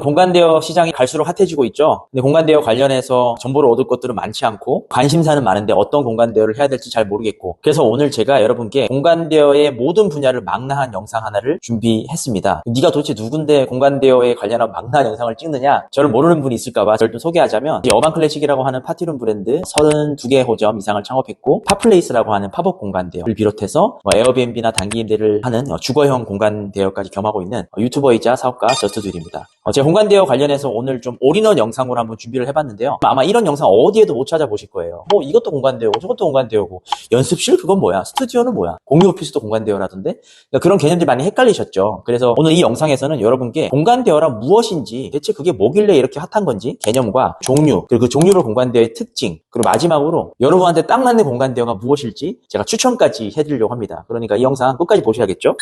공간대여 시장이 갈수록 핫해지고 있죠. 근데 공간대여 관련해서 정보를 얻을 것들은 많지 않고 관심사는 많은데 어떤 공간대여를 해야 될지 잘 모르겠고, 그래서 오늘 제가 여러분께 공간대여의 모든 분야를 망라한 영상 하나를 준비했습니다. 네가 도대체 누군데 공간대여에 관련한 망라한 영상을 찍느냐, 저를 모르는 분이 있을까봐 저를 좀 소개하자면, 어반클래식이라고 하는 파티룸 브랜드 32개 호점 이상을 창업했고, 팝플레이스라고 하는 팝업 공간대여를 비롯해서 에어비앤비나 단기 임대를 하는 주거형 공간대여까지 겸하고 있는 유튜버이자 사업가 저스트듀입니다. 제가 공간대여 관련해서 오늘 좀 올인원 영상으로 한번 준비를 해봤는데요. 아마 이런 영상 어디에도 못 찾아보실 거예요. 뭐 이것도 공간대여고 저것도 공간대여고, 연습실 그건 뭐야, 스튜디오는 뭐야, 공유 오피스도 공간대여라던데, 그러니까 그런 개념들이 많이 헷갈리셨죠. 그래서 오늘 이 영상에서는 여러분께 공간대여란 무엇인지, 대체 그게 뭐길래 이렇게 핫한 건지, 개념과 종류, 그리고 그 종류별 공간대여의 특징, 그리고 마지막으로 여러분한테 딱 맞는 공간대여가 무엇일지 제가 추천까지 해드리려고 합니다. 그러니까 이 영상 끝까지 보셔야겠죠.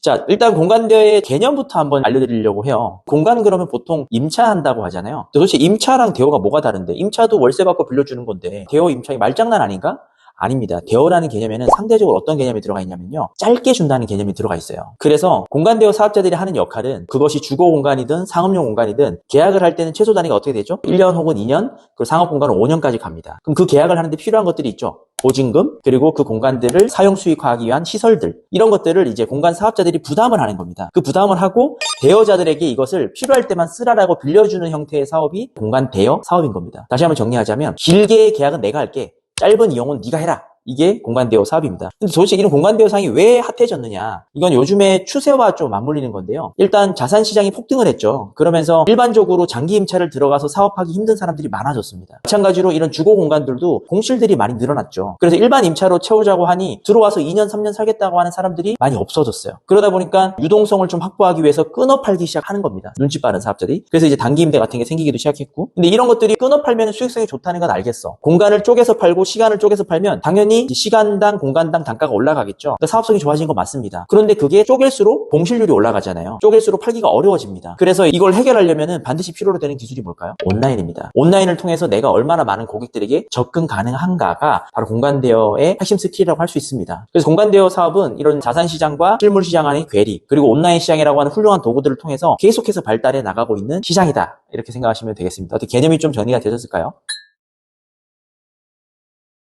자, 일단 공간대여의 개념부터 한번 알려드리려고 해요. 공간 그러면 보통 임차한다고 하잖아요. 도대체 임차랑 대여가 뭐가 다른데? 임차도 월세 받고 빌려주는 건데 대여 임차이 말장난 아닌가? 아닙니다. 대여라는 개념에는 상대적으로 어떤 개념이 들어가 있냐면요, 짧게 준다는 개념이 들어가 있어요. 그래서 공간대여 사업자들이 하는 역할은, 그것이 주거 공간이든 상업용 공간이든 계약을 할 때는 최소 단위가 어떻게 되죠? 1년 혹은 2년, 그리고 상업 공간은 5년까지 갑니다. 그럼 그 계약을 하는데 필요한 것들이 있죠. 보증금, 그리고 그 공간들을 사용 수익화하기 위한 시설들, 이런 것들을 이제 공간 사업자들이 부담을 하는 겁니다. 그 부담을 하고 대여자들에게 이것을 필요할 때만 쓰라라고 빌려주는 형태의 사업이 공간 대여 사업인 겁니다. 다시 한번 정리하자면, 길게 계약은 내가 할게, 짧은 이용은 네가 해라. 이게 공간대여 사업입니다. 근데 도대체 이런 공간대여 사업이 왜 핫해졌느냐? 이건 요즘의 추세와 좀 맞물리는 건데요. 일단 자산시장이 폭등을 했죠. 그러면서 일반적으로 장기 임차를 들어가서 사업하기 힘든 사람들이 많아졌습니다. 마찬가지로 이런 주거 공간들도 공실들이 많이 늘어났죠. 그래서 일반 임차로 채우자고 하니 들어와서 2년, 3년 살겠다고 하는 사람들이 많이 없어졌어요. 그러다 보니까 유동성을 좀 확보하기 위해서 끊어 팔기 시작하는 겁니다. 눈치 빠른 사업자들이. 그래서 이제 단기 임대 같은 게 생기기도 시작했고, 근데 이런 것들이 끊어 팔면 수익성이 좋다는 건 알겠어. 공간을 쪼개서 팔고 시간을 쪼개서 팔면 당연히 시간당 공간당 단가가 올라가겠죠. 그러니까 사업성이 좋아진 건 맞습니다. 그런데 그게 쪼갤수록 공실률이 올라가잖아요. 쪼갤수록 팔기가 어려워집니다. 그래서 이걸 해결하려면 반드시 필요로 되는 기술이 뭘까요? 온라인입니다. 온라인을 통해서 내가 얼마나 많은 고객들에게 접근 가능한가가 바로 공간대여의 핵심 스킬이라고 할 수 있습니다. 그래서 공간대여 사업은 이런 자산시장과 실물시장 안의 괴리, 그리고 온라인 시장이라고 하는 훌륭한 도구들을 통해서 계속해서 발달해 나가고 있는 시장이다, 이렇게 생각하시면 되겠습니다. 어떻게 개념이 좀 정리가 되셨을까요?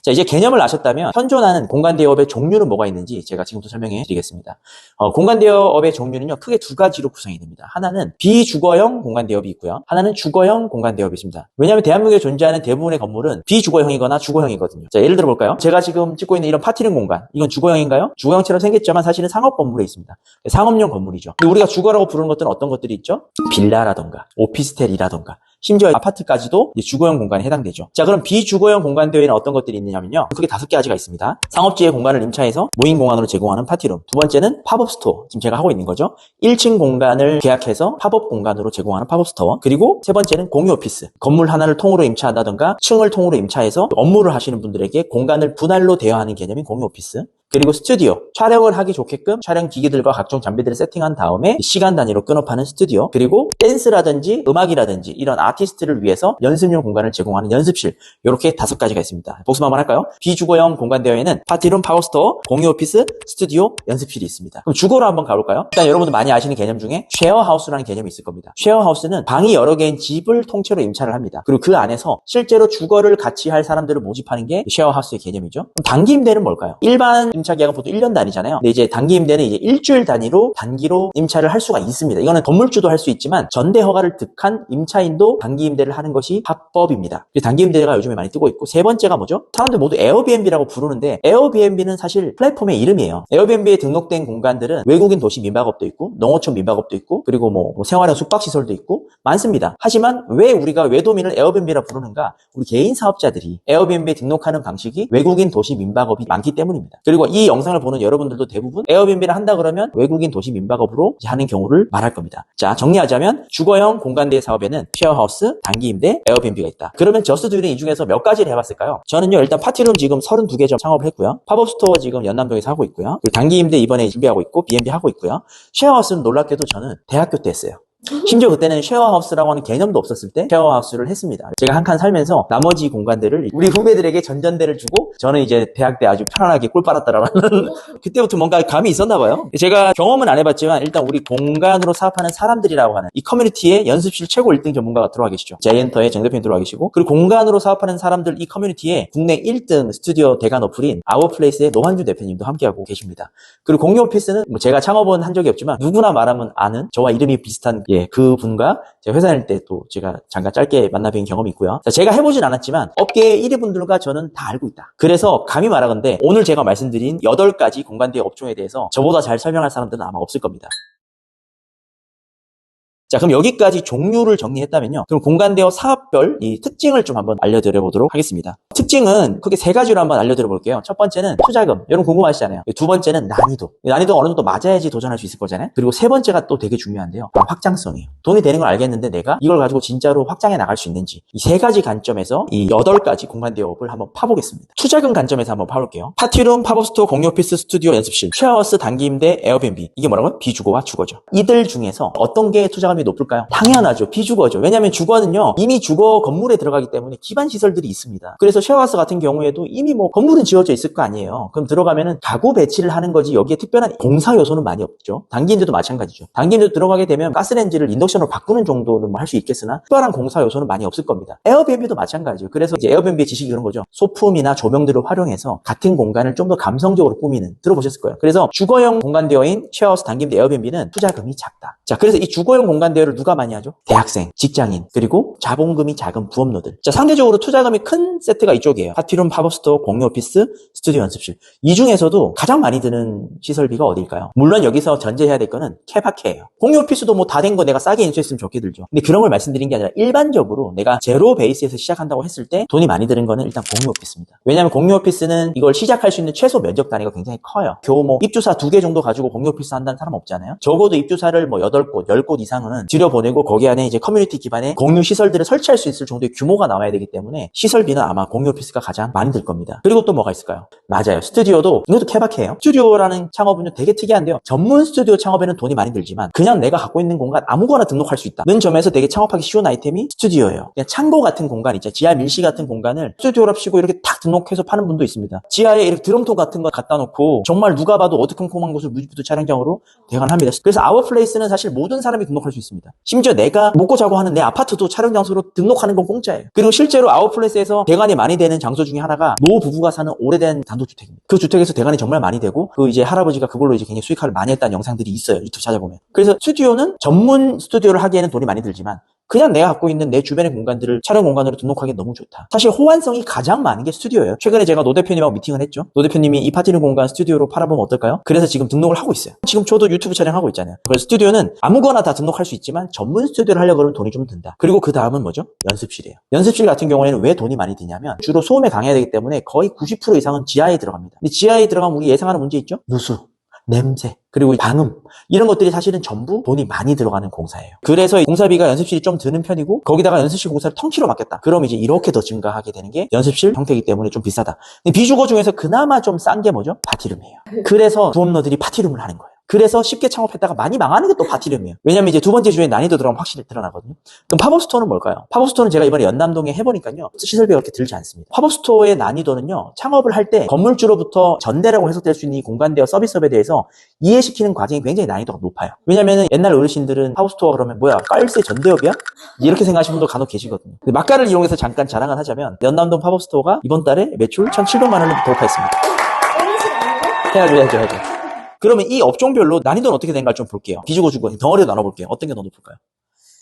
자, 이제 개념을 아셨다면 현존하는 공간대여업의 종류는 뭐가 있는지 제가 지금부터 설명해 드리겠습니다. 공간대여업의 종류는요, 크게 두 가지로 구성이 됩니다. 하나는 비주거형 공간대여업이 있고요, 하나는 주거형 공간대여업이 있습니다. 왜냐하면 대한민국에 존재하는 대부분의 건물은 비주거형이거나 주거형이거든요. 자, 예를 들어 볼까요? 제가 지금 찍고 있는 이런 파티룸 공간, 이건 주거형인가요? 주거형처럼 생겼지만 사실은 상업 건물에 있습니다. 상업용 건물이죠. 근데 우리가 주거라고 부르는 것들은 어떤 것들이 있죠? 빌라라던가 오피스텔이라던가 심지어 아파트까지도 주거형 공간에 해당되죠. 자, 그럼 비주거형 공간대여에는 어떤 것들이 있느냐면요, 크게 5가지가 있습니다. 상업지의 공간을 임차해서 무인 공간으로 제공하는 파티룸. 두 번째는 팝업 스토어, 지금 제가 하고 있는 거죠. 1층 공간을 계약해서 팝업 공간으로 제공하는 팝업 스토어. 그리고 세 번째는 공유 오피스. 건물 하나를 통으로 임차한다던가 층을 통으로 임차해서 업무를 하시는 분들에게 공간을 분할로 대여하는 개념인 공유 오피스. 그리고 스튜디오, 촬영을 하기 좋게끔 촬영 기기들과 각종 장비들을 세팅한 다음에 시간 단위로 끊어 파는 스튜디오. 그리고 댄스라든지 음악이라든지 이런 아티스트를 위해서 연습용 공간을 제공하는 연습실. 이렇게 5가지가 있습니다. 복습 한번 할까요? 비주거형 공간대여에는 파티룸, 파워스토어, 공유 오피스, 스튜디오, 연습실이 있습니다. 그럼 주거로 한번 가볼까요? 일단 여러분들 많이 아시는 개념 중에 쉐어하우스라는 개념이 있을 겁니다. 쉐어하우스는 방이 여러 개인 집을 통째로 임차를 합니다. 그리고 그 안에서 실제로 주거를 같이 할 사람들을 모집하는 게 쉐어하우스의 개념이죠. 그럼 단기 임대는 뭘까요? 일반 임차 계약은 보통 1년 단위잖아요. 근데 이제 단기 임대는 이제 일주일 단위로 단기로 임차를 할 수가 있습니다. 이거는 건물주도 할 수 있지만 전대 허가를 득한 임차인도 단기 임대를 하는 것이 합법입니다. 단기 임대가 요즘에 많이 뜨고 있고, 세 번째가 뭐죠? 사람들 모두 에어비앤비라고 부르는데 에어비앤비는 사실 플랫폼의 이름이에요. 에어비앤비에 등록된 공간들은 외국인 도시 민박업도 있고 농어촌 민박업도 있고, 그리고 뭐 생활형 숙박시설도 있고 많습니다. 하지만 왜 우리가 외도민을 에어비앤비라 부르는가? 우리 개인 사업자들이 에어비앤비에 등록하는 방식이 외국인 도시 민박업이 많기 때문입니다. 그리고 이 영상을 보는 여러분들도 대부분 에어비앤비를 한다 그러면 외국인 도시 민박업으로 하는 경우를 말할 겁니다. 자, 정리하자면 주거형 공간대여 사업에는 쉐어하우스, 단기 임대, 에어비앤비가 있다. 그러면 저스트듀는 이 중에서 몇 가지를 해봤을까요? 저는요, 일단 파티룸 지금 32개 창업을 했고요, 팝업 스토어 지금 연남동에서 하고 있고요, 그리고 단기 임대 이번에 준비하고 있고 B&B 하고 있고요, 쉐어하우스는 놀랍게도 저는 대학교 때 했어요. 심지어 그때는 쉐어하우스라고 하는 개념도 없었을 때 쉐어하우스를 했습니다. 제가 한 칸 살면서 나머지 공간들을 우리 후배들에게 전전대를 주고 저는 이제 대학 때 아주 편안하게 꿀 빨았다라는 그때부터 뭔가 감이 있었나 봐요. 제가 경험은 안 해봤지만 일단 우리 공간으로 사업하는 사람들이라고 하는 이 커뮤니티에 연습실 최고 1등 전문가가 들어와 계시죠. 자이언터의 정 대표님 들어와 계시고, 그리고 공간으로 사업하는 사람들 이 커뮤니티에 국내 1등 스튜디오 대관 어플인 아워플레이스의 노환주 대표님도 함께하고 계십니다. 그리고 공유 오피스는 뭐 제가 창업은 한 적이 없지만 누구나 말하면 아는 저와 이름이 비슷한 그 분과 제가 회사 다닐 때 또 제가 잠깐 짧게 만나 뵌 경험이 있고요. 자, 제가 해보진 않았지만 업계의 1위 분들과 저는 다 알고 있다. 그래서 감히 말하건대 오늘 제가 말씀드린 8가지 공간대의 업종에 대해서 저보다 잘 설명할 사람들은 아마 없을 겁니다. 자, 그럼 여기까지 종류를 정리했다면요. 그럼 공간대여 사업별 이 특징을 좀 한번 알려드려 보도록 하겠습니다. 특징은 크게 3가지로 한번 알려드려 볼게요. 첫 번째는 투자금. 여러분 궁금하시잖아요. 두 번째는 난이도. 난이도가 어느 정도 맞아야지 도전할 수 있을 거잖아요. 그리고 세 번째가 또 되게 중요한데요. 확장성이에요. 돈이 되는 걸 알겠는데 내가 이걸 가지고 진짜로 확장해 나갈 수 있는지. 이 3가지 관점에서 이 8가지 공간대여업을 한번 파보겠습니다. 투자금 관점에서 한번 파볼게요. 파티룸, 팝업스토어, 공유 오피스, 스튜디오, 연습실, 쉐어하우스, 단기임대, 에어비앤비. 이게 뭐라고요? 비주거와 주거죠. 이들 중에서 어떤 게 투자금이 높을까요? 당연하죠. 비주거죠. 왜냐하면 주거는요, 이미 주거 건물에 들어가기 때문에 기반 시설들이 있습니다. 그래서 쉐어하우스 같은 경우에도 이미 뭐 건물은 지어져 있을 거 아니에요. 그럼 들어가면은 가구 배치를 하는 거지 여기에 특별한 공사 요소는 많이 없죠. 단기임대도 마찬가지죠. 단기임대 들어가게 되면 가스레인지를 인덕션으로 바꾸는 정도는 뭐 할 수 있겠으나 특별한 공사 요소는 많이 없을 겁니다. 에어비앤비도 마찬가지죠. 그래서 이제 에어비앤비의 지식이 그런 거죠. 소품이나 조명들을 활용해서 같은 공간을 좀 더 감성적으로 꾸미는, 들어보셨을 거예요. 그래서 주거형 공간대여인 쉐어하우스, 단기임대, 에어비앤비는 투자금이 작다. 자, 그래서 이 주거형 공간대여를 누가 많이 하죠? 대학생, 직장인, 그리고 자본금이 작은 부업노들. 자, 상대적으로 투자금이 큰 세트가 이쪽이에요. 파티룸, 팝업스토어, 공유 오피스, 스튜디오, 연습실. 이 중에서도 가장 많이 드는 시설비가 어딜까요? 물론 여기서 전제해야 될 거는 케바케예요. 공유 오피스도 뭐 다 된 거 내가 싸게 인수했으면 좋게 들죠. 근데 그런 걸 말씀드린 게 아니라 일반적으로 내가 제로 베이스에서 시작한다고 했을 때 돈이 많이 드는 거는 일단 공유 오피스입니다. 왜냐하면 공유 오피스는 이걸 시작할 수 있는 최소 면적 단위가 굉장히 커요. 겨우 뭐 입주사 2개 정도 가지고 공유 오피스 한다는 사람 없잖아요. 적어도 입주사를 뭐 8곳, 10곳 이상은 들여보내고 거기 안에 이제 커뮤니티 기반의 공유 시설들을 설치할 수 있을 정도의 규모가 나와야 되기 때문에 시설비는 아마 공유 오피스가 가장 많이 들 겁니다. 그리고 또 뭐가 있을까요? 맞아요. 스튜디오도 이것도 케바케예요. 스튜디오라는 창업은요 되게 특이한데요. 전문 스튜디오 창업에는 돈이 많이 들지만 그냥 내가 갖고 있는 공간 아무거나 등록할 수 있다는 점에서 되게 창업하기 쉬운 아이템이 스튜디오예요. 그냥 창고 같은 공간 있죠. 지하 밀실 같은 공간을 스튜디오랍시고 이렇게 탁 등록해서 파는 분도 있습니다. 지하에 이렇게 드럼통 같은 거 갖다 놓고 정말 누가 봐도 어두컴컴한 곳을 뮤직비디오 촬영장으로 대관합니다. 그래서 아워플레이스는 사실 모든 사람이 등록할 수 있습니다. 심지어 내가 먹고 자고 하는 내 아파트도 촬영 장소로 등록하는 건 공짜예요. 그리고 실제로 아워플레이스에서 대관이 많이 되는 장소 중에 하나가 노 부부가 사는 오래된 단독주택입니다. 그 주택에서 대관이 정말 많이 되고 그 이제 할아버지가 그걸로 이제 굉장히 수익화를 많이 했다는 영상들이 있어요. 유튜브 찾아보면. 그래서 스튜디오는 전문 스튜디오를 하기에는 돈이 많이 들지만 그냥 내가 갖고 있는 내 주변의 공간들을 촬영 공간으로 등록하기 너무 좋다. 사실 호환성이 가장 많은 게 스튜디오예요. 최근에 제가 노 대표님하고 미팅을 했죠. 노 대표님이 이 파티룸 공간 스튜디오로 팔아보면 어떨까요? 그래서 지금 등록을 하고 있어요. 지금 저도 유튜브 촬영하고 있잖아요. 그래서 스튜디오는 아무거나 다 등록할 수 있지만 전문 스튜디오를 하려고 그러면 돈이 좀 든다. 그리고 그 다음은 뭐죠? 연습실이에요. 연습실 같은 경우에는 왜 돈이 많이 드냐면 주로 소음에 강해야 되기 때문에 거의 90% 이상은 지하에 들어갑니다. 근데 지하에 들어가면 우리 예상하는 문제 있죠? 누수, 냄새, 그리고 방음, 이런 것들이 사실은 전부 돈이 많이 들어가는 공사예요. 그래서 공사비가 연습실이 좀 드는 편이고 거기다가 연습실 공사를 텅치로 맡겼다. 그럼 이제 이렇게 더 증가하게 되는 게 연습실 형태이기 때문에 좀 비싸다. 근데 비주거 중에서 그나마 좀 싼 게 뭐죠? 파티룸이에요. 그래서 부업너들이 파티룸을 하는 거예요. 그래서 쉽게 창업했다가 많이 망하는 게 또 파티룸이에요. 왜냐면 이제 두 번째 주에 난이도 들어가면 확실히 드러나거든요. 그럼 팝업스토어는 뭘까요? 팝업스토어는 제가 이번에 연남동에 해보니까요. 시설비가 그렇게 들지 않습니다. 팝업스토어의 난이도는요. 창업을 할 때 건물주로부터 전대라고 해석될 수 있는 이 공간대여 서비스업에 대해서 이해시키는 과정이 굉장히 난이도가 높아요. 왜냐면은 옛날 어르신들은 팝업스토어 그러면 뭐야 깔세 전대업이야? 이렇게 생각하시는 분도 간혹 계시거든요. 막가를 이용해서 잠깐 자랑을 하자면 연남동 팝업스토어가 이번 달에 매출 1,700만 원을 돌파했습니다. 해야죠. 그러면 이 업종별로 난이도는 어떻게 되는가 좀 볼게요. 비주거, 주거 덩어리로 나눠볼게요. 어떤 게 더 높을까요?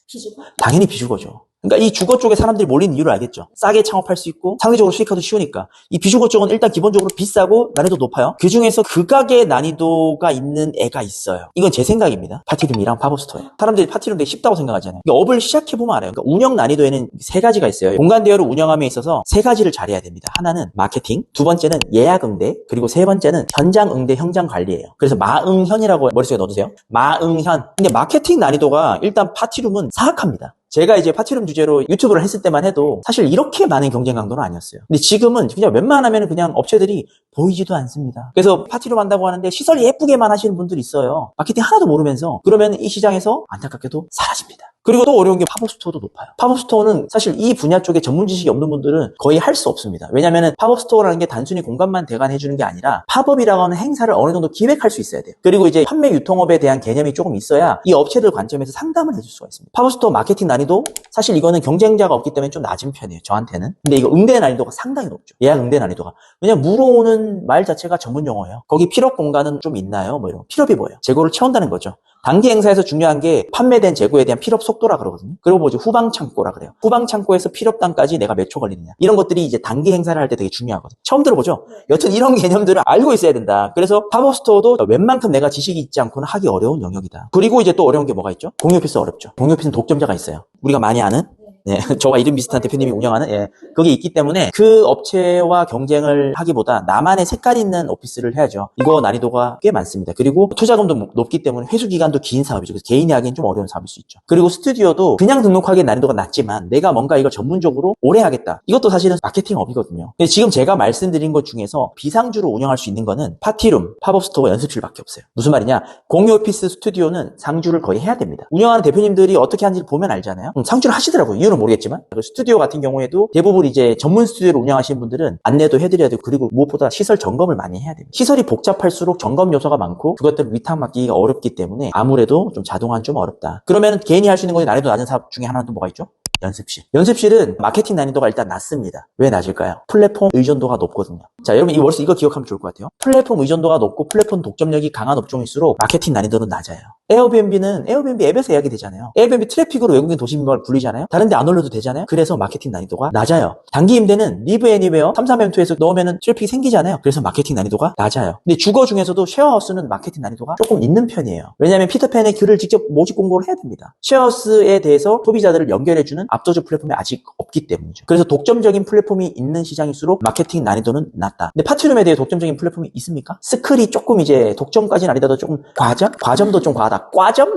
비주거? 당연히 비주거죠. 그러니까 이 주거 쪽에 사람들이 몰리는 이유를 알겠죠. 싸게 창업할 수 있고 상대적으로 수익화도 쉬우니까. 이 비주거 쪽은 일단 기본적으로 비싸고 난이도 높아요. 그중에서 극악의 난이도가 있는 애가 있어요. 이건 제 생각입니다. 파티룸이랑 팝업스토어예요. 사람들이 파티룸 되게 쉽다고 생각하잖아요. 그러니까 업을 시작해보면 알아요. 그러니까 운영 난이도에는 3가지가 있어요. 공간 대여를 운영함에 있어서 3가지를 잘해야 됩니다. 하나는 마케팅, 두 번째는 예약 응대, 그리고 세 번째는 현장 응대, 현장 관리예요. 그래서 마응현이라고 머릿속에 넣어두세요. 마응현. 근데 마케팅 난이도가 일단 파티룸은 사악합니다. 제가 이제 파티룸 주제로 유튜브를 했을 때만 해도 사실 이렇게 많은 경쟁 강도는 아니었어요. 근데 지금은 그냥 웬만하면 그냥 업체들이 보이지도 않습니다. 그래서 파티룸 한다고 하는데 시설 예쁘게만 하시는 분들이 있어요. 마케팅 하나도 모르면서. 그러면 이 시장에서 안타깝게도 사라집니다. 그리고 또 어려운 게 팝업 스토어도 높아요. 팝업 스토어는 사실 이 분야 쪽에 전문 지식이 없는 분들은 거의 할 수 없습니다. 왜냐하면 팝업 스토어라는 게 단순히 공간만 대관해 주는 게 아니라 팝업이라고 하는 행사를 어느 정도 기획할 수 있어야 돼요. 그리고 이제 판매 유통업에 대한 개념이 조금 있어야 이 업체들 관점에서 상담을 해줄 수가 있습니다. 팝업 스토어 마케팅 난이도 사실 이거는 경쟁자가 없기 때문에 좀 낮은 편이에요. 저한테는. 근데 이거 응대 난이도가 상당히 높죠. 예약 응대 난이도가. 왜냐면 물어오는 말 자체가 전문 용어예요. 거기 필업 공간은 좀 있나요? 뭐 이런 거. 필업이 뭐예요? 재고를 채운다는 거죠. 단기 행사에서 중요한 게 판매된 재고에 대한 필업 속도라 그러거든요. 그리고 뭐지? 후방 창고라 그래요. 후방 창고에서 필업단까지 내가 몇 초 걸리느냐. 이런 것들이 이제 단기 행사를 할 때 되게 중요하거든요. 처음 들어보죠? 여튼 이런 개념들을 알고 있어야 된다. 그래서 팝업 스토어도 웬만큼 내가 지식이 있지 않고는 하기 어려운 영역이다. 그리고 이제 또 어려운 게 뭐가 있죠? 공유 오피스 어렵죠. 공유 오피스는 독점자가 있어요. 우리가 많이 아는 네, 저와 이름 비슷한 대표님이 운영하는 그게 있기 때문에 그 업체와 경쟁을 하기보다 나만의 색깔 있는 오피스를 해야죠. 이거 난이도가 꽤 많습니다. 그리고 투자금도 높기 때문에 회수 기간도 긴 사업이죠. 그래서 개인이 하기엔 좀 어려운 사업일 수 있죠. 그리고 스튜디오도 그냥 등록하기엔 난이도가 낮지만 내가 뭔가 이걸 전문적으로 오래 하겠다. 이것도 사실은 마케팅업이거든요. 근데 지금 제가 말씀드린 것 중에서 비상주로 운영할 수 있는 거는 파티룸, 팝업 스토어, 연습실밖에 없어요. 무슨 말이냐? 공유 오피스 스튜디오는 상주를 거의 해야 됩니다. 운영하는 대표님들이 어떻게 하는지 보면 알잖아요. 상주를 하시더라고요. 이유는 모르겠지만 스튜디오 같은 경우에도 대부분 이제 전문 스튜디오를 운영하시는 분들은 안내도 해드려야 되고 그리고 무엇보다 시설 점검을 많이 해야 됩니다. 시설이 복잡할수록 점검 요소가 많고 그것들을 위탁 맡기기가 어렵기 때문에 아무래도 좀 자동화는 좀 어렵다. 그러면 개인이 할 수 있는 것이 난이도 낮은 사업 중에 하나는 또 뭐가 있죠? 연습실. 연습실은 마케팅 난이도가 일단 낮습니다. 왜 낮을까요? 플랫폼 의존도가 높거든요. 자, 여러분 이거 기억하면 좋을 것 같아요. 플랫폼 의존도가 높고 플랫폼 독점력이 강한 업종일수록 마케팅 난이도는 낮아요. 에어비앤비는 에어비앤비 앱에서 예약이 되잖아요. 에어비앤비 트래픽으로 외국인 도시민박을 굴리잖아요. 다른 데 안 올려도 되잖아요. 그래서 마케팅 난이도가 낮아요. 단기 임대는 리브 애니웨어 33M2에서 넣으면 트래픽이 생기잖아요. 그래서 마케팅 난이도가 낮아요. 근데 주거 중에서도 쉐어하우스는 마케팅 난이도가 조금 있는 편이에요. 왜냐하면 피터팬의 귤을 직접 모집 공고를 해야 됩니다. 쉐어하우스에 대해서 소비자들을 연결해주는 압도적 플랫폼이 아직 없기 때문이죠. 그래서 독점적인 플랫폼이 있는 시장일수록 마케팅 난이도는 낮다. 근데 파티룸에 대해 독점적인 플랫폼이 있습니까? 스클이 조금 이제 독점까지는 아니더라도 조금 과점? 과점도 좀 과하다. 과점?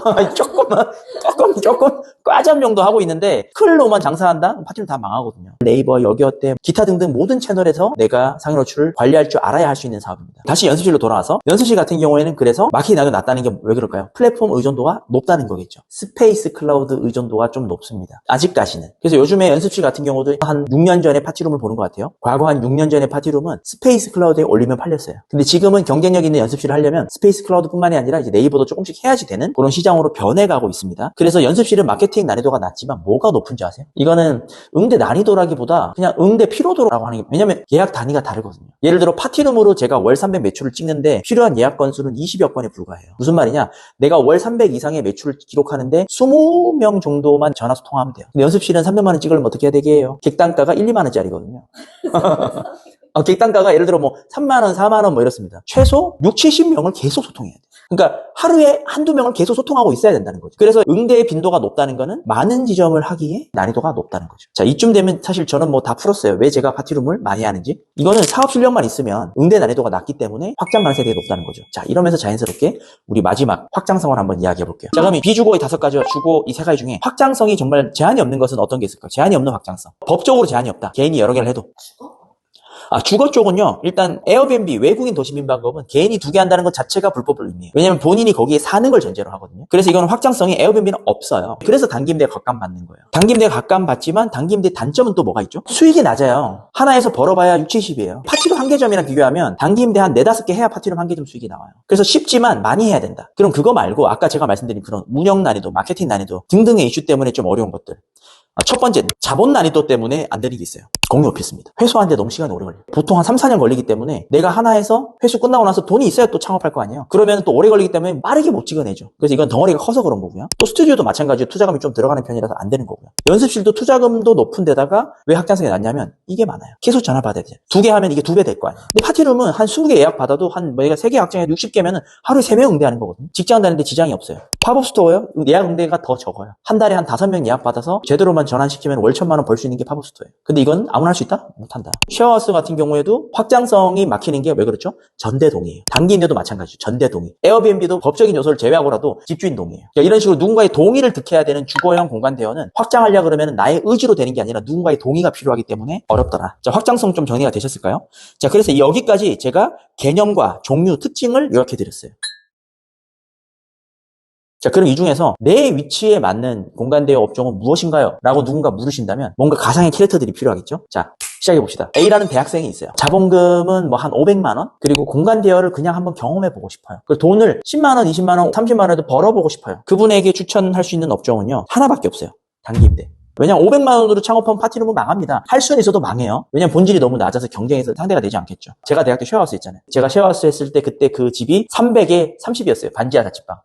조금 과점 정도 하고 있는데 클로만 장사한다? 파티룸 다 망하거든요. 네이버, 여기어때 기타 등등 모든 채널에서 내가 상위 노출을 관리할 줄 알아야 할 수 있는 사업입니다. 다시 연습실로 돌아와서 연습실 같은 경우에는 그래서 마케팅 난이도가 낮다는 게 왜 그럴까요? 플랫폼 의존도가 높다는 거겠죠. 스페이스 클라우드 의존도가 좀 높습니다. 아직까지는. 그래서 요즘에 연습실 같은 경우도 한 6년 전에 파티룸을 보는 것 같아요. 과거 한 6년 전에 파티룸은 스페이스 클라우드에 올리면 팔렸어요. 근데 지금은 경쟁력 있는 연습실을 하려면 스페이스 클라우드뿐만이 아니라 이제 네이버도 조금씩 해야지 되는 그런 시장으로 변해가고 있습니다. 그래서 연습실은 마케팅 난이도가 낮지만 뭐가 높은지 아세요? 이거는 응대 난이도라기보다 그냥 응대 피로도라고 하는 게, 왜냐면 예약 단위가 다르거든요. 예를 들어 파티룸으로 제가 월 300 매출을 찍는데 필요한 예약 건수는 20여 건에 불과해요. 무슨 말이냐? 내가 월 300 이상의 매출을 기록하는데 20명 정도만 전화 소통하면 돼요. 근데 연습실은 300만 원 찍으려면 어떻게 해야 되게요? 객단가가 1, 2만 원짜리거든요. 객단가가 예를 들어 뭐 3만 원, 4만 원 뭐 이렇습니다. 최소 6, 70명을 계속 소통해야 돼요. 그러니까 하루에 한두 명을 계속 소통하고 있어야 된다는 거죠. 그래서 응대의 빈도가 높다는 거는 많은 지점을 하기에 난이도가 높다는 거죠. 자, 이쯤 되면 사실 저는 뭐 다 풀었어요. 왜 제가 파티룸을 많이 하는지. 이거는 사업 실력만 있으면 응대 난이도가 낮기 때문에 확장 가능성이 되게 높다는 거죠. 자, 이러면서 자연스럽게 우리 마지막 확장성을 한번 이야기해 볼게요. 자, 그럼 이 비주거의 5가지와 주거 이 3가지 중에 확장성이 정말 제한이 없는 것은 어떤 게 있을까요? 제한이 없는 확장성. 법적으로 제한이 없다. 개인이 여러 개를 해도. 주거 쪽은요, 일단 에어비앤비 외국인 도시민박업은 개인이 2개 한다는 것 자체가 불법을 의미해요. 왜냐면 본인이 거기에 사는 걸 전제로 하거든요. 그래서 이거는 확장성이 에어비앤비는 없어요. 그래서 단기임대가 각감받는 거예요. 단기임대가 각감받지만 단기임대 단점은 또 뭐가 있죠? 수익이 낮아요. 하나에서 벌어봐야 6, 70이에요. 파티룸 1개점이랑 비교하면 단기임대 한 4, 5개 해야 파티룸 1개점 수익이 나와요. 그래서 쉽지만 많이 해야 된다. 그럼 그거 말고 아까 제가 말씀드린 그런 운영 난이도, 마케팅 난이도 등등의 이슈 때문에 좀 어려운 것들. 첫 번째, 자본 난이도 때문에 안 되는 게 있어요. 공유 오피스입니다. 회수하는데 너무 시간이 오래 걸려요. 보통 한 3, 4년 걸리기 때문에 내가 하나에서 회수 끝나고 나서 돈이 있어야 또 창업할 거 아니에요. 그러면 또 오래 걸리기 때문에 빠르게 못 찍어내죠. 그래서 이건 덩어리가 커서 그런 거고요. 또 스튜디오도 마찬가지로 투자금이 좀 들어가는 편이라서 안 되는 거고요. 연습실도 투자금도 높은 데다가 왜 확장성이 낮냐면 이게 많아요. 계속 전화 받아야 돼요. 2개 하면 이게 2배 될 거 아니에요. 근데 파티룸은 한 20개 예약 받아도 한 내가 3개 확장해 60개면은 하루에 3명 응대하는 거거든요. 직장 다니는데 지장이 없어요. 팝업 스토어요? 예약 응대가 더 적어요. 한 달에 한 5명 예약 받아서 제대로만 전환시키면 월 1,000만 원 벌 수 있는 게 팝업스토어예요. 근데 이건 아무나 할 수 있다? 못한다. 쉐어하우스 같은 경우에도 확장성이 막히는 게 왜 그렇죠? 전대동이에요. 단기임대도 마찬가지죠. 전대동의. 에어비앤비도 법적인 요소를 제외하고라도 집주인 동의예요. 그러니까 이런 식으로 누군가의 동의를 득해야 되는 주거형 공간 대여는 확장하려고 그러면 나의 의지로 되는 게 아니라 누군가의 동의가 필요하기 때문에 어렵더라. 자, 확장성 좀 정리가 되셨을까요? 자, 그래서 여기까지 제가 개념과 종류, 특징을 요약해 드렸어요. 자, 그럼 이 중에서 내 위치에 맞는 공간 대여 업종은 무엇인가요? 라고 누군가 물으신다면 뭔가 가상의 캐릭터들이 필요하겠죠? 자, 시작해 봅시다. A라는 대학생이 있어요. 자본금은 뭐 한 500만 원? 그리고 공간 대여를 그냥 한번 경험해 보고 싶어요. 그 돈을 10만 원, 20만 원, 30만 원에도 벌어보고 싶어요. 그분에게 추천할 수 있는 업종은요, 하나밖에 없어요. 단기임대. 왜냐면 500만 원으로 창업하면 파티룸은 망합니다. 할 수는 있어도 망해요. 왜냐면 본질이 너무 낮아서 경쟁에서 상대가 되지 않겠죠. 제가 대학 때 쉐어하우스 했잖아요. 제가 쉐어하우스 했을 때 그때 그 집이 300에 30이었어요. 반지하 자취방.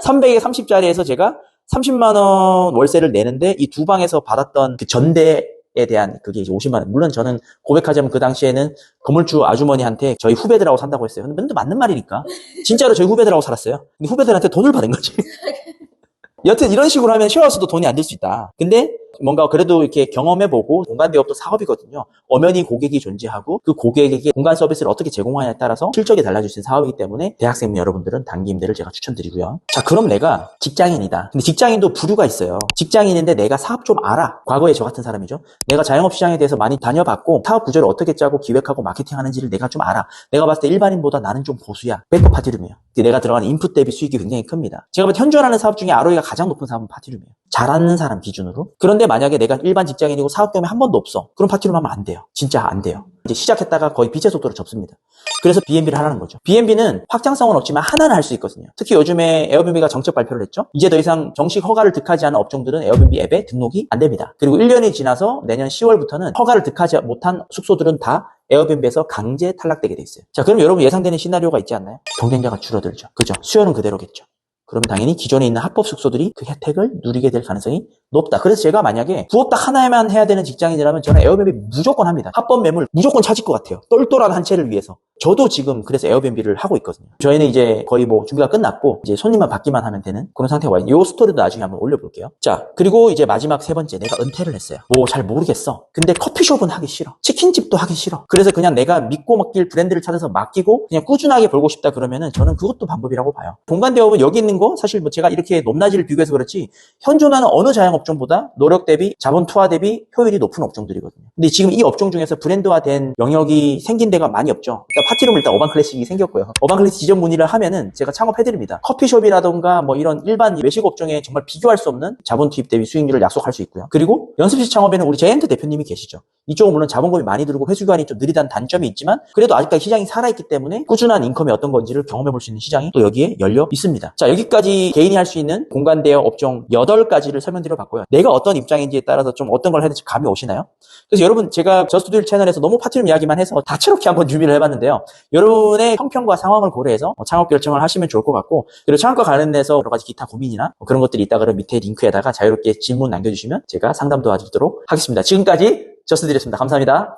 300에 30짜리에서 제가 30만 원 월세를 내는데 이 두 방에서 받았던 그 전대에 대한 그게 이제 50만 원. 물론 저는 고백하자면 그 당시에는 건물주 아주머니한테 저희 후배들하고 산다고 했어요. 근데 맞는 말이니까. 진짜로 저희 후배들하고 살았어요. 근데 후배들한테 돈을 받은 거지. 여튼 이런 식으로 하면 쉐어하우스도 돈이 안 들 수 있다. 근데 뭔가 그래도 이렇게 경험해보고 공간 대여업도 사업이거든요. 엄연히 고객이 존재하고 그 고객에게 공간 서비스를 어떻게 제공하냐에 따라서 실적이 달라질 수 있는 사업이기 때문에 대학생 여러분들은 단기임대를 제가 추천드리고요. 자, 그럼 내가 직장인이다. 근데 직장인도 부류가 있어요. 직장인인데 내가 사업 좀 알아. 과거에 저 같은 사람이죠. 내가 자영업 시장에 대해서 많이 다녀봤고 사업 구조를 어떻게 짜고 기획하고 마케팅하는지를 내가 좀 알아. 내가 봤을 때 일반인보다 나는 좀 고수야. 백업 파티룸이에요. 내가 들어가는 인풋 대비 수익이 굉장히 큽니다. 제가 봤을 때 현존하는 사업 중에 ROE가 가장 높은 사업은 파티룸이에요. 잘하는 사람 기준으로. 그런데 만약에 내가 일반 직장인이고 사업 경험이 한 번도 없어. 그럼 파티룸 하면 안 돼요. 진짜 안 돼요. 이제 시작했다가 거의 빛의 속도로 접습니다. 그래서 B&B를 하라는 거죠. B&B는 확장성은 없지만 하나는 할 수 있거든요. 특히 요즘에 에어비앤비가 정책 발표를 했죠. 이제 더 이상 정식 허가를 득하지 않은 업종들은 에어비앤비 앱에 등록이 안 됩니다. 그리고 1년이 지나서 내년 10월부터는 허가를 득하지 못한 숙소들은 다 에어비앤비에서 강제 탈락되게 돼 있어요. 자, 그럼 여러분 예상되는 시나리오가 있지 않나요? 경쟁자가 줄어들죠. 그죠? 수요는 그대로겠죠. 그러면 당연히 기존에 있는 합법 숙소들이 그 혜택을 누리게 될 가능성이 높다. 그래서 제가 만약에 부업 딱 하나에만 해야 되는 직장인이라면 저는 에어비앤비 무조건 합니다. 합법 매물 무조건 찾을 것 같아요. 똘똘한 한 채를 위해서. 저도 지금 그래서 에어비앤비를 하고 있거든요. 저희는 이제 거의 뭐 준비가 끝났고 이제 손님만 받기만 하면 되는 그런 상태가 와요. 이 스토리도 나중에 한번 올려볼게요. 자, 그리고 이제 마지막 세 번째, 내가 은퇴를 했어요. 뭐 잘 모르겠어. 근데 커피숍은 하기 싫어. 치킨집도 하기 싫어. 그래서 그냥 내가 믿고 맡길 브랜드를 찾아서 맡기고 그냥 꾸준하게 벌고 싶다 그러면은 저는 그것도 방법이라고 봐요. 공간 대업은 여기 있는 거 사실 뭐 제가 이렇게 높낮이를 비교해서 그렇지 현존하는 어느 자영업종보다 노력 대비 자본 투하 대비 효율이 높은 업종들이거든요. 근데 지금 이 업종 중에서 브랜드화된 영역이 생긴 데가 많이 없죠. 일단 파티룸 일단 어반클래식이 생겼고요. 어반클래식 지점 문의를 하면은 제가 창업해드립니다. 커피숍이라던가 뭐 이런 일반 외식 업종에 정말 비교할 수 없는 자본 투입 대비 수익률을 약속할 수 있고요. 그리고 연습실 창업에는 우리 제이언트 대표님이 계시죠. 이쪽은 물론 자본금이 많이 들고 회수기간이 좀 느리다는 단점이 있지만 그래도 아직까지 시장이 살아있기 때문에 꾸준한 인컴이 어떤 건지를 경험해볼 수 있는 시장이 또 여기에 열려 있습니다. 자, 여기까지 개인이 할 수 있는 공간 대여 업종 8가지를 설명드려 봤고요. 내가 어떤 입장인지에 따라서 좀 어떤 걸 해야 될지 감이 오시나요? 그래서 여러분 제가 저스트듀얼 채널에서 너무 파티룸 이야기만 해서 다채롭게 한번 준비를 해봤는데요. 여러분의 형편과 상황을 고려해서 창업 결정을 하시면 좋을 것 같고 그리고 창업과 관련돼서 여러 가지 기타 고민이나 그런 것들이 있다 그러면 밑에 링크에다가 자유롭게 질문 남겨주시면 제가 상담 도와드리도록 하겠습니다. 지금까지 저스트듀얼이었습니다. 감사합니다.